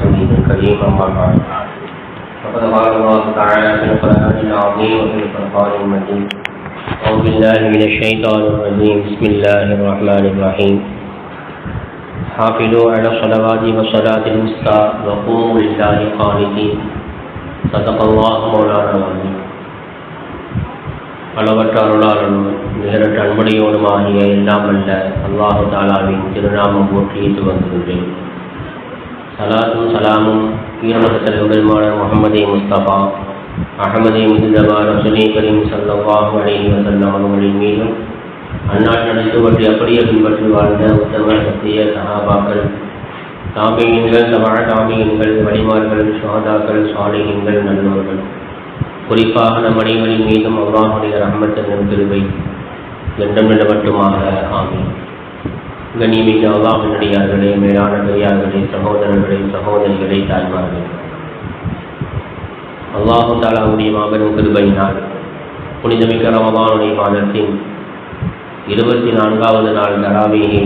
رسوله الكريم أما بعد فقد قال الله تعالى في القرآن العظيم وفي الفرقان المجيد أعوذ بالله من الشيطان الرجيم بسم الله الرحمن الرحيم حافظوا على الصلوات والصلاة الوسطى وقوموا لله قانتين صدق الله مولانا العظيم. அளவற்ற அருளாளனும் நிகரற்ற அன்புடையோனுமாகிய எல்லாம் அல்ல அல்லாஹு தாலாவின் திருநாமம் போற்றி துவங்குகின்றேன். சலாத்தும் சலாமும் ஈரமகத்தல் உடல்மான முகமதே முஸ்தபா அஹமதே முஜ்தபா ரசூலே கரீம் ஸல்லல்லாஹு அலைஹி வஸல்லம் அவர்களின் மீதும் அந்நாட்டு நடத்துவற்றி அப்படியே பின்பற்றி வாழ்ந்த உத்தம சத்திய சஹாபாக்கள், தாபீன்கள், தபா தாபீன்கள், வலிமார்கள், ஷுஹதாக்கள், சாலிஹீன்கள், நல்லோர்கள், குறிப்பாக நம் அனைவரின் மீதும் அல்லாஹுடைய ரஹ்மத்தின் கிருபை என்றும் நிலவட்டுமாக. ஆமீன். கண்ணியமிக்க அல்லாஹ்வின் அடியார்களே, மேலான பெரியார்களே, சகோதரர்களே, சகோதரிகளே, தாய்மார்களே, அல்லாஹு தஆலாவுடைய மாபெரும் கிருபையினால் புனிதமிக்க ரமலானுடைய மாதத்தின் 24வது நாள் தராவீஹை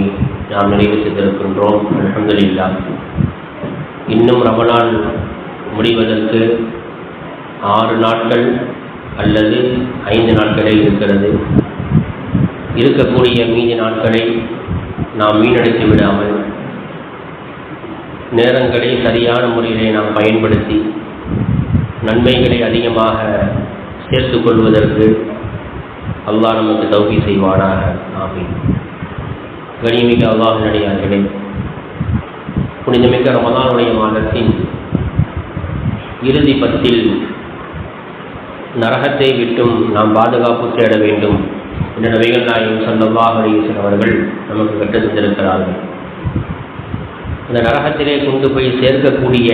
நாம் நிறைவு செய்திருக்கின்றோம். அல்ஹம்துலில்லாஹ். இன்னும் ரமலான் முடிவதற்கு 6 நாட்கள் அல்லது 5 நாட்களே இருக்கிறது. இருக்கக்கூடிய மீதி நாட்களை நாம் வீணடித்து விடாமல் நேரங்களை சரியான முறையிலே நாம் பயன்படுத்தி நன்மைகளை அதிகமாக சேர்த்துக் கொள்வதற்கு அல்லாஹ் நமக்கு தௌஃபீக் செய்வானாக. ஆமீன். கண்ணியமிக்க அல்லாஹ்வின் அடியார்களே, புனிதமிக்க ரமலானுடைய மாதத்தின் இறுதி பத்தில் நரகத்தை விட்டும் நாம் பாதுகாப்பு தேட வேண்டும் என்ற நபிகள் நாயகம் ஸல்லல்லாஹு அலைஹி வஸல்லம் அவர்கள் நமக்கு கற்றுத் தந்திருக்கிறார்கள். இந்த நரகத்திலே கொண்டு போய் சேர்க்கக்கூடிய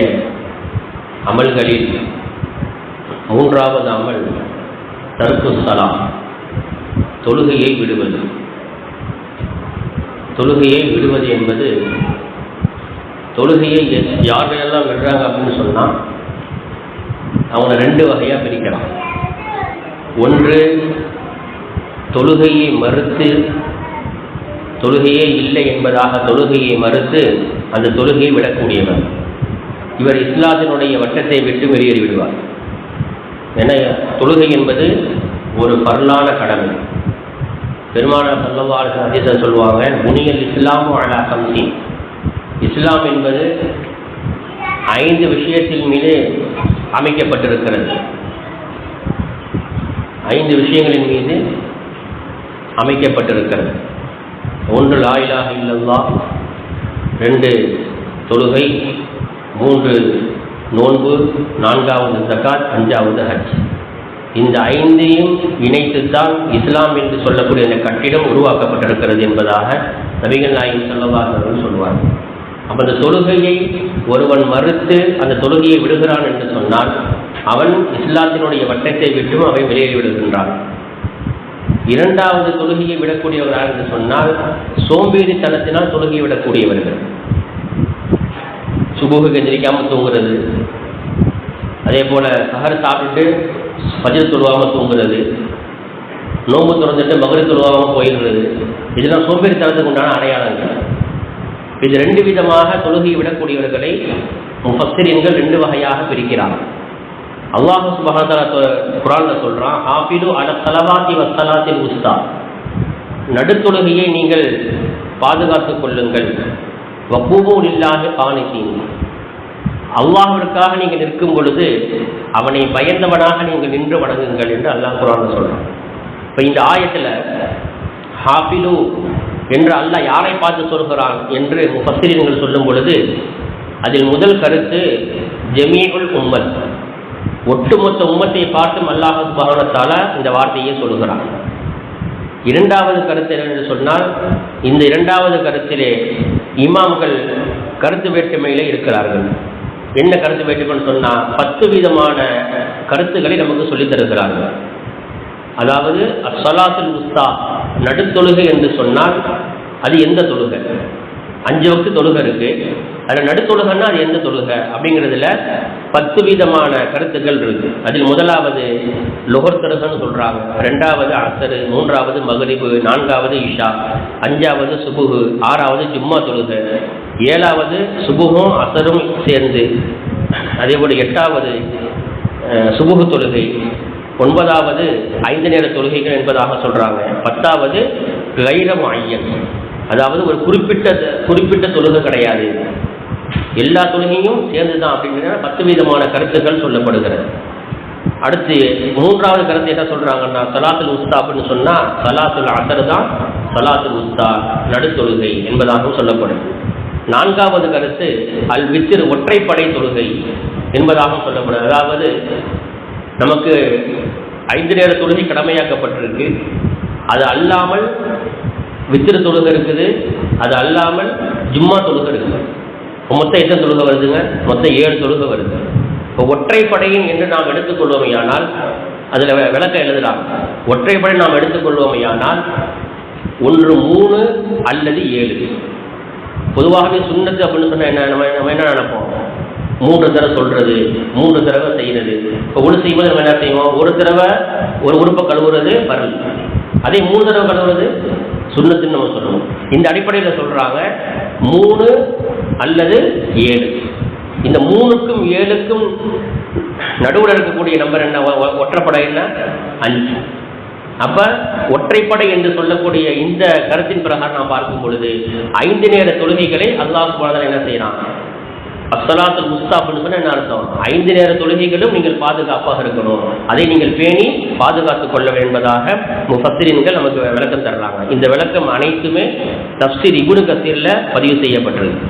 அமல்களில் 3வது அமல் தர்க்கு ஸலாம், தொழுகையை விடுவது. தொழுகையை விடுவது என்பது, தொழுகையை யாரெல்லாம் விடுறாங்க அப்படின்னு சொன்னால் அவங்க 2 வகையாக பிரிக்கலாம். ஒன்று, தொழுகையை மறுத்து, தொழுகையே இல்லை என்பதாக தொழுகையை மறுத்து அந்த தொழுகையை விடக்கூடியவர். இவர் இஸ்லாத்தினுடைய வட்டத்தை விட்டு வெளியேறி விடுவார். ஏன்னா தொழுகை என்பது ஒரு பரலான கடமை. பெருமானார் ஸல்லல்லாஹு அலைஹி வஸல்லம் சொல்லுவாங்க, புனியல் இஸ்லாமு அலா கம்சி. இஸ்லாம் என்பது 5 விஷயத்தின் மீது அமைக்கப்பட்டிருக்கிறது. 5 விஷயங்களின் மீது அமைக்கப்பட்டிருக்கிறது. 1 லா இலாஹ இல்லல்லாஹ், 2 தொழுகை, 3 நோன்பு, 4வது ஜகாத், 5வது ஹஜ். இந்த 5ஐயும் இணைத்துத்தான் இஸ்லாம் என்று சொல்லக்கூடிய இந்த கட்டிடம் உருவாக்கப்பட்டிருக்கிறது என்பதாக நபிகள் நாயகம் ஸல்லல்லாஹு அலைஹி வஸல்லம் சொல்வார். அப்போ அந்த தொழுகையை ஒருவன் மறுத்து அந்த தொழுகையை விடுகிறான் என்று சொன்னால் அவன் இஸ்லாத்தினுடைய வட்டத்தை விட்டும் அவை வெளியேறி விடுகின்றான். 2வது தொழுகையை விடக்கூடியவர்கள் என்று சொன்னால் சோம்பேறித்தனத்தினால் தொழுகையை விடக்கூடியவர்கள். சுபுஹுக்கு எந்திரிக்காமல் தூங்குறது, அதே போல் சஹர் சாப்பிட்டு ஃபஜ்ர் தொழுவாமல் தூங்குறது, நோம்பு திறந்துட்டு மக்ரிப் தொழுவாமல் போயிடுறது, இதெல்லாம் சோம்பேறித்தனத்துக்கு உண்டான அடையாளங்கள். இது 2 விதமாக தொழுகையை விடக்கூடியவர்களை முஃபஸ்ஸிரீன்கள் 2 வகையாக பிரிக்கிறார். அல்லாஹ் சுப்ஹானஹு வ தஆலா குர்ஆன்ல சொல்றான், ஹாஃபிது அலா ஸலவாத்தி வஸ்ஸலாத்தில் உஸ்தா. நடுத்தொழுகையை நீங்கள் பாதுகாத்துக் கொள்ளுங்கள். வகூமு லில்லாஹி கானிதீன். அல்லாஹ்விற்காக நீங்கள் நிற்கும் பொழுது அவனை பயந்தவனாக நீங்கள் நின்று வணங்குங்கள் என்று அல்லாஹ் குர்ஆன்ல சொல்றான். இப்போ இந்த ஆயத்தில் ஹாஃபிது என்று அல்லாஹ் யாரை பார்த்து சொல்கிறான் என்று முஃபஸ்ஸிரீன்கள் சொல்லும் பொழுது அதில் முதல் கருத்து ஜமீஉல் உம்மத், ஒட்டுமொத்த உம்மத்தை பார்த்தும் அல்லாஹ் சுப்ஹானஹு வ தஆலா இந்த வார்த்தையை சொல்கிறான். 2வது கருத்து என்று சொன்னால் இந்த 2வது கருத்திலே இமாம்கள் கருத்து வேற்றுமையிலே இருக்கிறார்கள். என்ன கருத்து வேற்றுமைன்னு சொன்னால் 10 விதமான கருத்துக்களை நமக்கு சொல்லித் தருகிறார்கள். அதாவது அஸ்ஸலாத்துல் உஸ்தா, நடுத்தொழுகை என்று சொன்னால் அது எந்த தொழுகை? 5 வக்து தொழுகை இருக்கு, அதில் நடுத்தொழுகைன்னா அது எந்த தொழுகை அப்படிங்கிறதுல 10 விதமான கருத்துக்கள் இருக்கு. அதில் முதலாவது லுஹர் தொழுகைன்னு சொல்றாங்க, 2வது அஸ்ர், 3வது மக்ரிப், 4வது இஷா, 5வது சுபுஹ், 6வது ஜும்மா தொழுகை, 7வது சுபுகும் அசரும் சேர்ந்து, அதேபோல் 8வது சுபுகு தொழுகை, 9வது 5 நேர தொழுகைகள் என்பதாக சொல்கிறாங்க. 10வது கைர முஅய்யன், அதாவது ஒரு குறிப்பிட்ட தொழுகை கிடையாது, எல்லா தொழுகையும் சேர்ந்து தான் அப்படிங்கிற 10 விதமான கருத்துக்கள் சொல்லப்படுகிறது. அடுத்து 3வது கருத்து என்ன சொல்கிறாங்கன்னா, சலாத்துல் உஸ்தா அப்படின்னு சொன்னால் சலாத்துல் அசர் தான் சலாத்துல் உஸ்தா நடுத்தொழுகை என்பதாகவும் சொல்லப்படும். 4வது கருத்து அல் வித்ர் ஒற்றைப்படை தொழுகை என்பதாகவும் சொல்லப்படும். அதாவது நமக்கு 5 நேர தொழுகை கடமையாக்கப்பட்டிருக்கு, அது அல்லாமல் வித்ர் தொழுகை இருக்குது, அது அல்லாமல் ஜும்மா தொழுகை இருக்குது. மொத்தம் எத்தனை தொழுகை வருதுங்க? மொத்தம் 7 தொழுகை வருது. இப்போ ஒற்றைப்படையின் என்று நாம் எடுத்துக்கொள்வோமையானால், அதில் விளக்கம் எழுதலாம். ஒற்றைப்படை நாம் எடுத்துக்கொள்வோமையானால் 1, 3 அல்லது 7. பொதுவாகவே சுன்னத்து அப்படின்னு சொன்னால் என்ன, நம்ம என்ன நினைப்போம்? 3 தடவை சொல்றது, 3 தடவை செய்யறது. இப்போ ஒன்று செய்யும்போது நம்ம என்ன செய்வோம்? ஒரு தடவை ஒரு உறுப்பை கழுவுறது பரல், அதே 3 தடவை கழுவுறது சுன்னத்துன்னு நம்ம சொல்லணும். இந்த அடிப்படையில் சொல்றாங்க 3 அல்லது 7. இந்த 3க்கும் 7க்கும் நடுவில் இருக்கக்கூடிய நம்பர் என்ன? ஒற்றைப்படைன்னா 5. அப்ப ஒற்றைப்படை என்று சொல்லக்கூடிய இந்த கருத்தின் பிரகாரம் நாம் பார்க்கும் பொழுது 5 நேர தொழுகைகளை அல்லாஹ் சுப்ஹானஹு வ தஆலா என்ன செய்யறான்? அஸ்ஸலாத்துல் உஸ்தா அப்படின்னு சொன்னா என்ன அர்த்தம்? 5 நேர தொழுகைகளும் நீங்கள் பாதுகாப்பாக இருக்கணும், அதை நீங்கள் பேணி பாதுகாத்துக் கொள்ள என்பதாக முஃபஸ்ஸிரீன்கள் நமக்கு விளக்கம் தர்றாங்க. இந்த விளக்கம் அனைத்துமே தஃப்ஸீர் இப்னு கஸீர்ல பதிவு செய்யப்பட்டிருக்கு.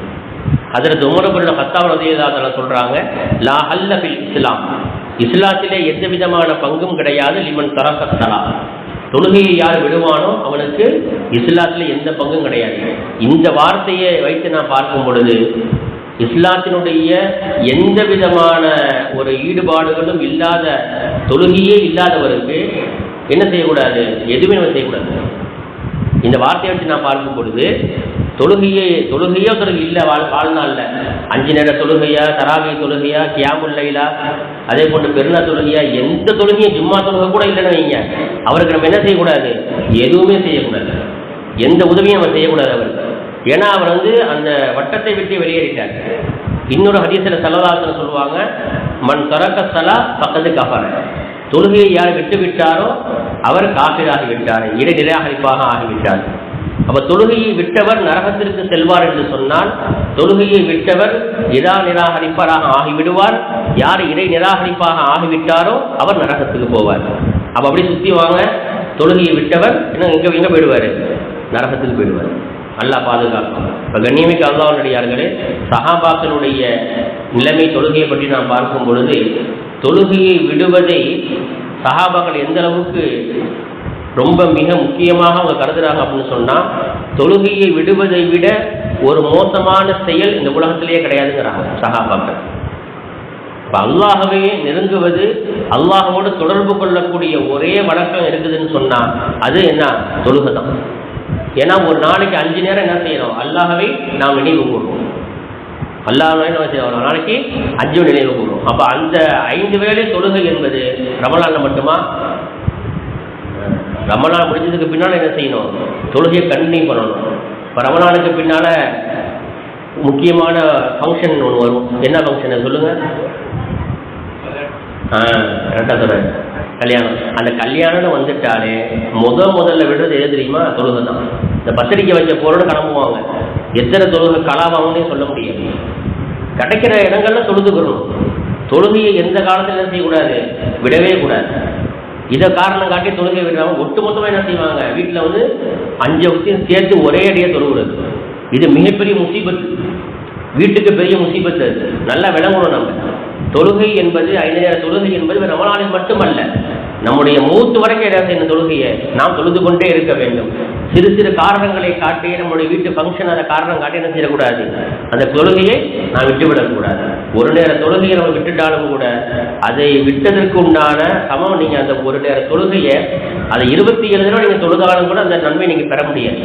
ஹஜ்ரத் உமர் இப்னு கத்தாப் ரலியல்லாஹு அன்ஹு சொல்றாங்க, லா ஹல்ல ஃபில் இஸ்லாம், இஸ்லாத்திலே எந்த விதமான பங்கும் கிடையாது, லிமன் தரக ஸலாத், தொழுகையை யார் விடுவானோ அவனுக்கு இஸ்லாத்தில் எந்த பங்கும் கிடையாது. இந்த வார்த்தையை வைத்து நான் பார்க்கும் பொழுது இஸ்லாத்தினுடைய எந்த விதமான ஒரு ஈடுபாடுகளும் இல்லாத, தொழுகையே இல்லாதவருக்கு என்ன செய்யக்கூடாது? எதுவுமே நம்ம செய்யக்கூடாது. இந்த வார்த்தையை வச்சு நான் பார்க்கும் பொழுது தொழுகையோ தொழுகை இல்லை வாழ்நாளில் 5 நேர தொழுகையா, தராவி தொழுகையா, கியாமுல் லைலா, அதே போன்று பெருநா தொழுகையா, எந்த தொழுகையும் ஜும்மா தொழுகை கூட இல்லைன்னு வைங்க, அவருக்கு நம்ம என்ன செய்யக்கூடாது? எதுவுமே செய்யக்கூடாது, எந்த உதவியும் நம்ம செய்யக்கூடாது அவருக்கு. ஏன்னா அவர் அந்த வட்டத்தை விட்டு வெளியேறிட்டார். இன்னொரு ஹதீஸில் ஸல்லல்லாஹு அலைஹி வஸல்லம் சொல்லுவாங்க, மன் தரக ஸலா ஃபக்கத் கஃபர, தொழுகையை யார் விட்டு விட்டாரோ அவர் காஃபிராகி விட்டார், இறை நிராகரிப்பாக ஆகிவிட்டார். அப்ப தொழுகையை விட்டவர் நரகத்திற்கு செல்வார் என்று சொன்னால், தொழுகையை விட்டவர் இரா நிராகரிப்பாராக ஆகிவிடுவார். யார் இறை நிராகரிப்பாக ஆகிவிட்டாரோ அவர் நரகத்துக்கு போவார். அப்ப அப்படி சுத்தி வாங்க, தொழுகையை விட்டவர் எங்க போயிடுவாரு? நரகத்துக்கு போயிடுவார். அல்லாஹ் பாதுகாக்கும். இப்போ கண்ணியமிக்க அல்லாஹ்வுடையார்களே, சஹாபாக்களுடைய நிலைமை தொழுகையை பற்றி நாம் பார்க்கும் பொழுது, தொழுகையை விடுவதை சஹாபாக்கள் எந்த அளவுக்கு ரொம்ப மிக முக்கியமாக அவங்க கருதுறாங்க அப்படின்னு சொன்னால், தொழுகையை விடுவதை விட ஒரு மோசமான செயல் இந்த உலகத்திலேயே கிடையாதுங்கிறாங்க சஹாபாக்கள். இப்போ அல்லாஹ்வை நெருங்குவது, அல்லாஹ்வோடு தொடர்பு கொள்ளக்கூடிய ஒரே வழக்கம் இருக்குதுன்னு சொன்னால் அது என்ன? தொழுகை தான். ஏன்னா ஒரு நாளைக்கு 5 நேரம் என்ன செய்யணும்? அல்லாஹ்வை நாம் நினைவு கூறுவோம். அல்லாஹ்வை நம்ம செய்யணும், ஒரு நாளைக்கு 5 நினைவு கூறுவோம். அப்போ அந்த 5 வேளை தொழுகை என்பது ரமலான்ல மட்டுமா? ரமலான் முடிஞ்சதுக்கு பின்னால் என்ன செய்யணும்? தொழுகையை கண்டினியூ பண்ணணும். இப்போ ரமலானுக்கு பின்னால் முக்கியமான ஃபங்க்ஷன் ஒன்று வரும். என்ன ஃபங்க்ஷன் சொல்லுங்க? கரெக்டாக சொல்கிறேன், கல்யாணம். அந்த கல்யாணம் வந்துட்டாலே முதல்ல விடுறது எது தெரியுமா? தொழுகை தான். இந்த பத்திரிக்கை வச்ச பொருளை கிளம்புவாங்க, எத்தனை தொழுகை கலாவாங்கன்னே சொல்ல முடியாது. கிடைக்கிற இடங்கள்ல தொழுதுக்கணும். தொழுகையை எந்த காலத்தில் என்ன செய்யக்கூடாது? விடவே கூடாது. இதை காரணம் காட்டி தொழுகை விடுறாங்க. ஒட்டுமொத்தமாக என்ன செய்வாங்க? வீட்டில் 5 வக்தையும் சேர்த்து ஒரே அடியாக தொழுகிறது. இது மிகப்பெரிய முசீபத்து, வீட்டுக்கு பெரிய முசீபத்து. அது நல்லா விளங்கணும். நம்ம தொழுகை என்பது 5 நேர தொழுகை என்பது ரமலானில் மட்டுமல்ல, நம்முடைய மூத்து வரைக்கும் என்ன செய்யணும்? தொழுகையை நாம் தொழுது கொண்டே இருக்க வேண்டும். சிறு சிறு காரணங்களை காட்டி நம்முடைய வீட்டு ஃபங்க்ஷன் அதை காரணம் காட்டி என்ன செய்யக்கூடாது? அந்த தொழுகையை நாம் விட்டுவிடக்கூடாது. ஒரு நேர தொழுகையை நம்ம விட்டுட்டாலும் கூட அதை விட்டதற்கு உண்டான சமம் நீங்கள் அந்த ஒரு நேர தொழுகையை அதை 27 தடவை நீங்கள் தொழுதாலும் கூட அந்த நன்மை நீங்கள் பெற முடியாது.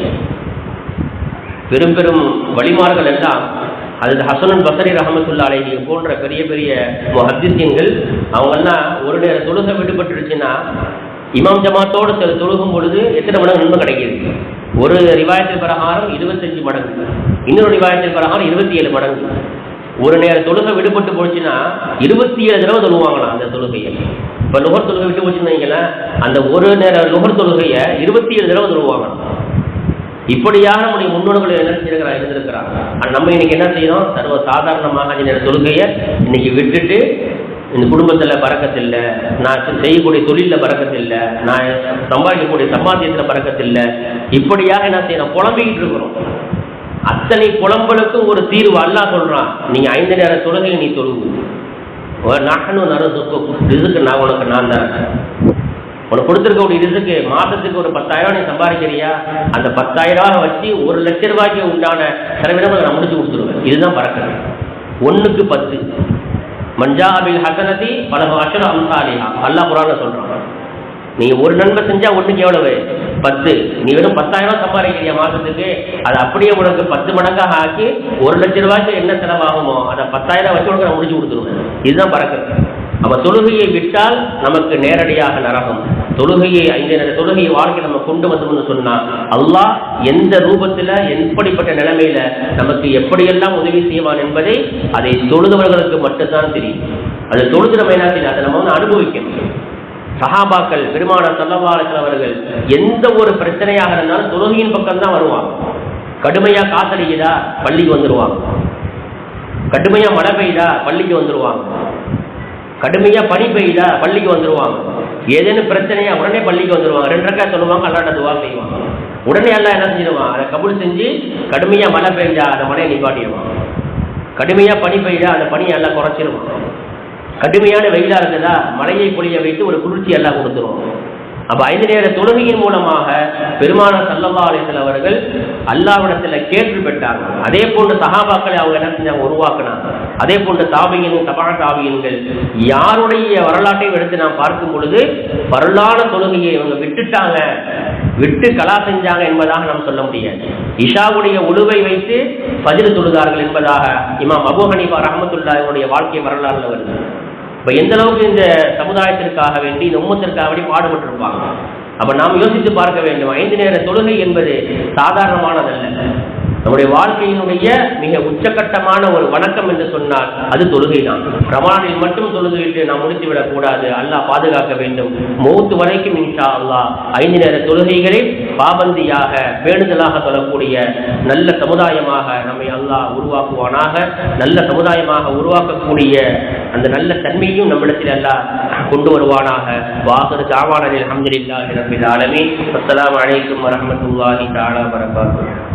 பெரும் பெரும் வழிமார்கள் எல்லாம், அது ஹசனுல் பஸரி ரஹ்மத்துல்லாஹி அலைஹி போன்ற பெரிய பெரிய முஹத்திஸீன்கள், அவங்கெல்லாம் ஒரு நேர தொழுகை விடுபட்டுருச்சுன்னா இமாம் ஜமாத்தோடு தொழுகும் பொழுது எத்தனை மடங்கு நன்மை கிடைக்கிது? ஒரு ரிவாயத்தின் பிரகாரம் 25 மடங்கு, இன்னொரு ரிவாயத்தின் பிரகாரம் 27 மடங்கு. ஒரு நேர தொழுகை விடுபட்டு போச்சுன்னா 27 தடவை தொழுவாங்களாம் அந்த தொழுகையை. இப்போ லுகர் தொழுகை விட்டு போச்சுன்னு அந்த ஒரு நேர லுகர் தொழுகையை 27 தடவை தொழுவாங்களாம். இப்படியாக நம்முடைய முன்னோர்கள் என்ன இருந்திருக்கிறாங்க. ஆனால் நம்ம இன்னைக்கு என்ன செய்யணும், சர்வ சாதாரணமாக இந்த தொழுகையை இன்னைக்கு விட்டுட்டு இந்த குடும்பத்தில் பறக்கத்தில்லை, நான் செய்யக்கூடிய தொழிலில் பறக்கத்தில்லை, நான் சம்பாதிக்கக்கூடிய சம்பாத்தியத்தில் பறக்கத்தில்லை, இப்படியாக என்ன செய்யணும் புலம்பிக்கிட்டு இருக்கிறோம். அத்தனை புலம்பலுக்கும் ஒரு தீர்வு அல்லாஹ் சொல்றான். நீங்க 5 நேர தொழுகையை நீ தொழுகு, நகனும் ரிசுக்கு நான் உனக்கு நான் தரேன். உனக்கு கொடுத்துருக்கக்கூடிய ரிசுக்கு மாதத்துக்கு ஒரு 10,000 நீ சம்பாதிக்கிறியா, அந்த 10,000 வச்சு 1,00,000 ரூபாய்க்கு உண்டான செலவினங்களை நான் முடிச்சு கொடுத்துருவேன். இதுதான் பறக்கிறது. 1க்கு 10 மஞ்சாபில் ஹசனதி பலகு அஷர அம்சாலிஹா அல்லாஹ் குர்ஆன்ல சொல்றான். நீ ஒரு நன்மை செஞ்சா 1க்கு எவ்வளவு 10. நீ வெறும் 10,000 சம்பாதிக்கிறியா மாதத்துக்கு, அது அப்படியே உனக்கு 10 மடங்காக ஆக்கி 1,00,000 ரூபாய்க்கு என்ன செலவாகுமோ அதை 10,000 வச்சு உனக்கு நான் முடிச்சு கொடுத்துருவேன். இதுதான் பறக்கிறது. அப்ப தொழுகையை விட்டால் நமக்கு நேரடியாக நரகம். தொழுகையை 5 நேர தொழுகையை வாழ்க்கை நம்ம கொண்டு வந்தோம்னு சொன்னா அல்லாஹ் எந்த ரூபத்துல எப்படிப்பட்ட நிலைமையில நமக்கு எப்படியெல்லாம் உதவி செய்வான் என்பதை அதை தொழுதவர்களுக்கு மட்டும்தான் தெரியும். அது தொழுது நம்ம என்ன செய்யணும், அதை நம்ம அனுபவிக்கணும். சஹாபாக்கள் பெருமானார் ஸல்லல்லாஹு அலைஹி வஸல்லம் அவர்கள் எந்த ஒரு பிரச்சனையாக இருந்தாலும் தொழுகையின் பக்கம் தான் வருவாங்க. கடுமையா காத்தடிக்குதா பள்ளிக்கு வந்துருவாங்க, கடுமையா மழை பெய்யுதா பள்ளிக்கு வந்துருவாங்க, கடுமையா பனி பெய்யுதா பள்ளிக்கு வந்துருவாங்க, ஏதேனும் பிரச்சனையா உடனே பள்ளிக்கு வந்துருவாங்க. 2 ரக்காத் சொல்லுவாங்க, அல்லாஹ்ட்ட துஆ செய்வாங்க. உடனே அல்லாஹ் என்ன செஞ்சிடுவான், அதை கபூல் செஞ்சு கடுமையா மழை பெய்யுதா அந்த மழையை நிப்பாட்டிடுவான், கடுமையா பனி பெய்யுதா அந்த பனியை எல்லாம் குறைச்சிருவான், கடுமையான வெயிலா இருக்குதா மழையை பொழிய வைத்து ஒரு குளிர்ச்சி எல்லாம் கொடுத்துருவோம். அப்ப 5 நேர தொழுகையின் மூலமாக பெருமானார் ஸல்லல்லாஹு அலைஹி வஸல்லம் அவர்கள் அல்லாஹ்விடத்துல கேட்டு பெற்றாங்க. அதே போன்று சஹாபாக்களை அவங்க என்ன செஞ்சாங்க, உருவாக்குனாங்க. அதே போன்று தாபியீன்கள் தபா தாபியீன்கள் யாருடைய வரலாற்றையும் எடுத்து நாம் பார்க்கும் பொழுது வரலான தொழுகையை இவங்க விட்டுட்டாங்க, விட்டு கலா செஞ்சாங்க என்பதாக நாம் சொல்ல முடியாது. இஷாவுடைய உழுவை வைத்து ஃபஜ்ர் தொழுதார்கள் என்பதாக இமாம் அபூ ஹனீஃபா ரஹ்மத்துல்லாஹினுடைய வாழ்க்கை வரலாறுல வருது. இப்போ எந்த அளவுக்கு இந்த சமுதாயத்திற்காக வேண்டி இந்த உம்மத்திற்காக வேண்டி பாடுபட்டிருப்பாங்க. அப்போ நாம் யோசித்து பார்க்க வேண்டும், 5 நேர தொழுகை என்பது சாதாரணமானதல்ல. நம்முடைய வாழ்க்கையினுடைய மிக உச்சகட்டமான ஒரு வணக்கம் என்று சொன்னால் அது தொழுகை தான். ரமலானில் மட்டும் தொழுகையிட்டு நாம் முடித்துவிடக் கூடாது, அல்லாஹ் பாதுகாக்க வேண்டும். மௌத்து வரைக்கும் இன்ஷா அல்லாஹ் 5 நேர தொழுகைகளை பாபந்தியாக பேணுதலாக தொழக்கூடிய நல்ல சமுதாயமாக நம்மை அல்லாஹ் உருவாக்குவானாக. நல்ல சமுதாயமாக உருவாக்கக்கூடிய அந்த நல்ல தன்மையும் நம்மிடத்தில் அல்லாஹ் கொண்டு வருவானாக. வாஹிரு தஅவானா அல்ஹம்துலில்லாஹி ரப்பில் ஆலமீன். அஸ்ஸலாமு அலைக்கும் வரஹ்மத்துல்லாஹி தஆலா வபரகாத்துஹு.